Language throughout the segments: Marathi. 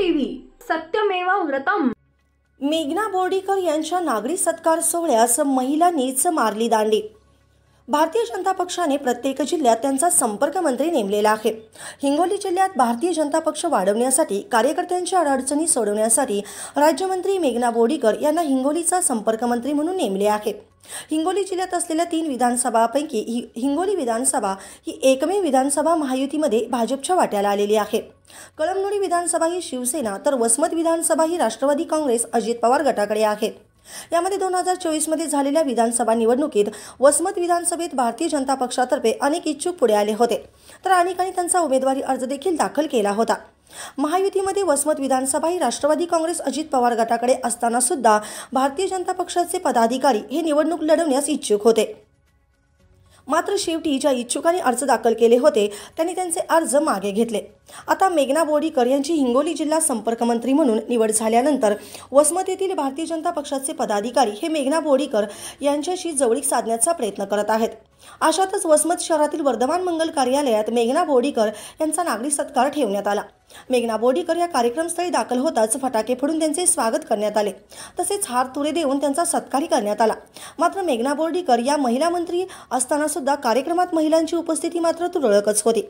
टीव्ही सत्यमेव व्रतम। मेघना बोर्डीकर यांच्या नागरी सत्कार सोहळ्यास महिलांनीच मारली दांडी। भारतीय जनता पक्षाने प्रत्येक जिल्ह्यात त्यांचा संपर्क मंत्री नेमलेला आहे। हिंगोली जिल्ह्यात भारतीय जनता पक्ष वाढवण्यासाठी, कार्यकर्त्यांच्या अडचणी सोडवण्यासाठी राज्यमंत्री मेघना बोर्डीकर यांना हिंगोलीचा संपर्क मंत्री म्हणून नेमले आहे। हिंगोली जिल्ह्यात असलेल्या 3 विधानसभापैकी हिंगोली विधानसभा ही एकमेव विधानसभा महायुतीमध्ये भाजपच्या वाट्याला आलेली आहे। कळमनुरी विधानसभा ही शिवसेना तर वसमत विधानसभा ही राष्ट्रवादी काँग्रेस अजित पवार गटाकडे आहे। यामध्ये 2024 मध्ये झालेल्या विधानसभा निवडणुकीत वसमत विधानसभेत भारतीय जनता पक्षातर्फे अनेक इच्छुक पुढे आले होते, तर अनेकांनी त्यांचा उमेदवारी अर्ज देखील दाखल केला होता। महायुतीमध्ये वसमत विधानसभा ही राष्ट्रवादी काँग्रेस अजित पवार गटाकडे असताना सुद्धा भारतीय जनता पक्षाचे पदाधिकारी हे निवडणूक लढवण्यास इच्छुक होते। मात्र शेवटी ज्या इच्छुकांनी अर्ज दाखल केले होते त्यांनी त्यांचे अर्ज मागे घेतले। आता मेघना बोर्डीकर यांची हिंगोली जिल्हा संपर्क मंत्री म्हणून निवड झाल्यानंतर वसमत येथील भारतीय जनता पक्षाचे पदाधिकारी हे मेघना बोर्डीकर यांच्याशी जवळीक साधण्याचा प्रयत्न करत आहेत। अशातच वसमत शहरातील वर्धमान मंगल कार्यालयात मेघना बोर्डीकर यांचा नागरी सत्कार ठेवण्यात आला। मेघना बोर्डीकर या कार्यक्रमस्थळी दाखल होताच फटाके फोडून त्यांचे स्वागत करण्यात आले, तसेच हार तुरे देऊन त्यांचा सत्कारही करण्यात आला। मात्र मेघना बोर्डीकर या महिला मंत्री असताना सुद्धा कार्यक्रमात महिलांची उपस्थिती मात्र तुरळकच होती।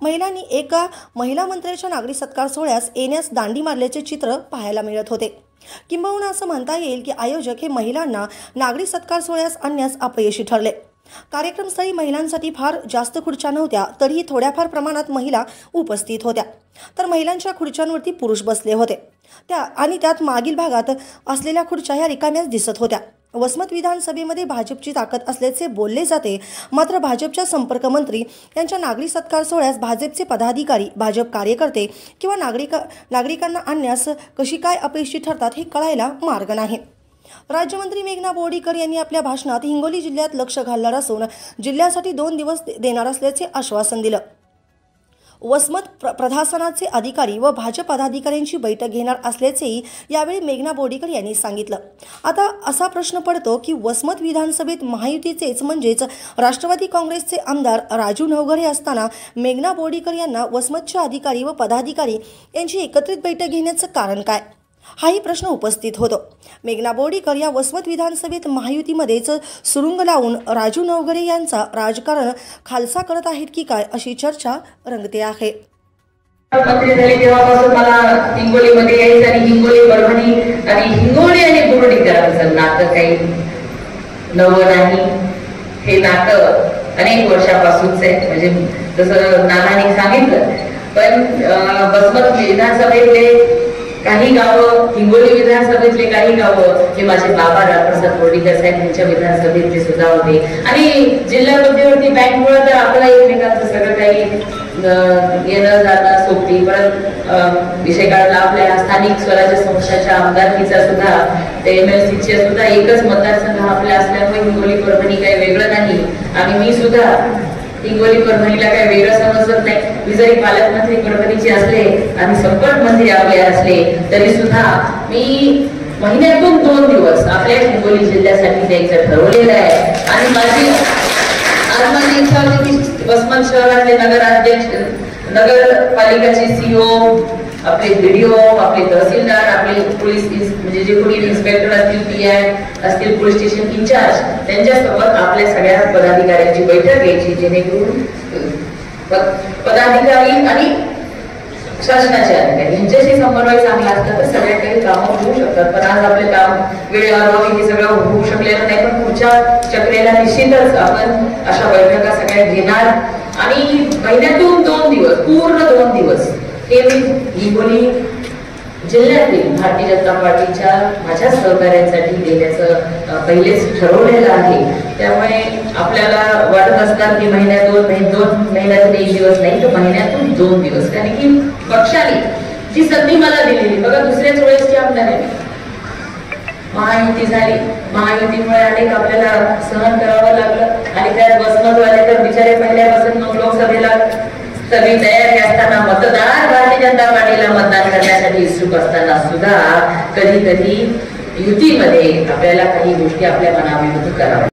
महिलांनी एका महिला मंत्र्याच्या नागरी सत्कार सोहळ्यास येण्यास दांडी मारल्याचे चित्र पाहायला मिळत होते। किंबहुना असं म्हणता येईल की आयोजक हे महिलांना नागरी सत्कार सोहळ्यास आणण्यास अपयशी ठरले। कार्यक्रमस्थळी महिलांसाठी फार जास्त खुर्च्या नव्हत्या, तरीही थोड्याफार प्रमाणात महिला उपस्थित होत्या, तर महिलांच्या खुर्च्यांवरती पुरुष बसले होते। त्यात मागील भागात असलेल्या खुर्च्या ह्या रिकाम्याच दिसत होत्या। वसमत विधानसभेमध्ये भाजपची ताकद असल्याचे बोलले जाते, मात्र भाजपच्या संपर्क मंत्री यांच्या नागरी सत्कार सोहळ्यास भाजपचे पदाधिकारी, भाजप कार्यकर्ते किंवा नागरिकांना आणण्यास कशी काय अपयशी ठरतात हे कळायला मार्ग नाही। राज्यमंत्री मेघना बोर्डीकर यांनी आपल्या भाषणात हिंगोली जिल्ह्यात लक्ष घालणार असून जिल्ह्यासाठी 2 दिवस देणार असल्याचे आश्वासन दिलं। वसमत प्रशासनाचे अधिकारी व भाजप पदाधिकाऱ्यांची बैठक घेणार असल्याचेही यावेळी मेघना बोर्डीकर यांनी सांगितलं। आता असा प्रश्न पडतो की वसमत विधानसभेत महायुतीचेच म्हणजेच राष्ट्रवादी काँग्रेसचे आमदार राजू नवघरे असताना मेघना बोर्डीकर यांना वसमतचे अधिकारी व पदाधिकारी यांची एकत्रित बैठक घेण्याचं कारण काय, हाही प्रश्न उपस्थित होतो। मेघना बोर्डीकर या वसमत विधानसभेत महायुतीमध्येच सुरुंग लावून राजू नवघरे यांचा राजकारण खालसा करत आहेत की काय अशी चर्चा रंगते आहे। मंत्री झाले तेव्हापासून मला हिंगोलीमध्ये यायचं आणि हिंगोली परभणी आणि हिंगोली आणि बोर्डीकरांचं नातं काही नवं नाही। हे नातं अनेक वर्षापासूनच आहे, म्हणजे जसं नानांनी सांगितलं। पण वसमत विधानसभेतले काही गावं, हिंगोली विधानसभेतले काही गावं हे माझे बाबा रामप्रसाद बोर्डीकर साहेब यांच्या विधानसभेतले सुद्धा होते आणि जिल्हा मध्यवर्ती बँकमुळे तर आपला एकमेकांचं सगळं काही येणं जाणं सोबती। परत विषय काढला आपल्या स्थानिक स्वराज्य संस्थांच्या आमदारकीचा सुद्धा, ते MLCच्या सुद्धा एकच मतदारसंघ आपल्या असल्यामुळे हिंगोली परभणी काही वेगळं नाही आणि मी सुद्धा हिंगोली परभणीला काही वेगळं समजत नाही। मी जरी पालकमंत्री परभणीचे असले आणि संपर्क मंत्री आपले असले तरी सुद्धा मी महिन्यातून 2 दिवस आपल्या हिंगोली जिल्ह्यासाठी द्यायचं ठरवलेलं आहे। आणि माझी इच्छा होती की वसमत शहरातले नगराध्यक्ष, नगरपालिकाचे CEO, आपले BDO, आपले तहसीलदार, आपले पोलीस म्हणजे जे कोणी इन्स्पेक्टर असतील, PI असतील, पोलीस स्टेशन इंचार्ज, त्यांच्यासोबत आपल्या सगळ्या पदाधिकाऱ्यांची बैठक घ्यायची, जेणेकरून पदाधिकारी आणि शासनाचे अधिकारी यांच्याशी समन्वय चांगला असला तर सगळ्या काही कामं होऊ शकतात। पण आज आपले काम वेळेवर हे सगळं होऊ शकलेलं नाही, पण पुढच्या चक्रेला निश्चितच आपण अशा बैठका सगळ्या घेणार आणि महिन्यातून 2 दिवस, पूर्ण 2 दिवस हे मी हिंगोली जिल्ह्यातील भारतीय जनता पार्टीच्या माझ्या सहकार्यांसाठी देण्याचं पहिलेच ठरवलेलं आहे। त्यामुळे आपल्याला वाटत असणार की महिन्यातून 1 दिवस नाही तर महिन्यातून 2 दिवस, कारण की पक्षाने जी संधी मला दिलेली, बघा दुसऱ्याच वेळेसची आमदार आहे, महायुती झाली, महायुतीमुळे अनेक आपल्याला सहन करावं लागलं आणि त्यात वसमतवाले तर बिचारे पहिल्यापासून लोकसभेला सगळी तयारी असताना, मतदार भारतीय जनता पार्टीला मतदान करण्यासाठी इच्छुक असताना सुद्धा कधी कधी युतीमध्ये आपल्याला काही गोष्टी आपल्या मनाविरुद्ध कराव्या